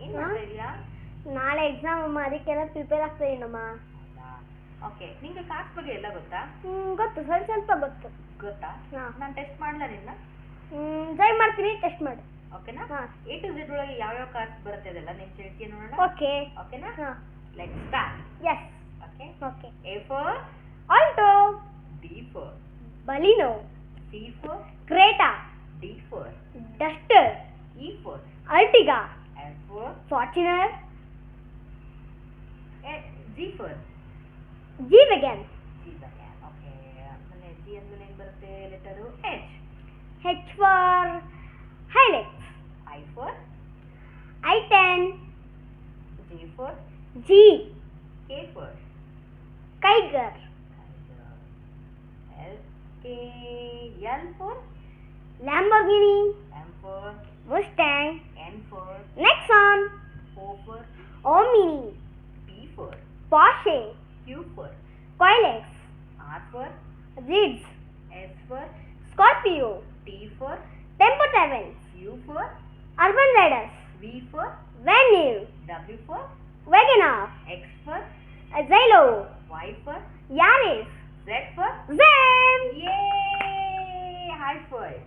ಏನು ಮಾಡ್ತಾ ಇದೀಯಾ? ನಾಳೆ ಎಕ್ಸಾಮ್ ಅಮ್ಮ, ಅದಕ್ಕೆಲ್ಲ ಪ್ರಿಪೇರ್ ಆಗ್ತಾ ಇದ್ದೀನಮ್ಮ. ಓಕೆ, ನಿಂಗೆ ಕಾರ್ಸ್ ಬಗ್ಗೆ ಎಲ್ಲ ಗೊತ್ತಾ? ಗೊತ್ತು, ಸ್ವಲ್ಪ ಗೊತ್ತು. ಗೊತ್ತಾ? ನಾನು ಟೆಸ್ಟ್ ಮಾಡಲಾ ನಿನ್ನ? ಟ್ರೈ ಮಾಡ್ತೀನಿ, ಟೆಸ್ಟ್ ಮಾಡಿ. ಓಕೆನಾ? A to Z ಒಳಗೆ ಯಾವ ಕಾರ್ಸ್ ಬರುತ್ತೆ ಅದೆಲ್ಲ ನೀನು ಹೇಳ್ತೀಯ ನೋಡೋಣ. ಓಕೆನಾ? Let's start. Yes. Okay. A for Alto. B for Baleno. C for Creta. D for Duster. E for Ertiga. F for Fortuner. G for G wagon. Okay, ಆಮೇಲೆ G ಅಂದ್ಮೇಲೆ ಏನು ಬರುತ್ತೆ letter? H. H for Hilux. I for I10. J for G. K for Kiger. L for Lamborghini. M for Mustang. N for Nexon. O for Omni. P for Porsche. Q for ಕೊಯ್ಲೆಕ್ಸ್. R for ರಿಡ್ಸ್. S for Scorpio. T for tempo travels. U for urban Riders. V for venue. W for Wagon R. X for Xylo. Y for Yaris. Z for Zen. Yay! High five.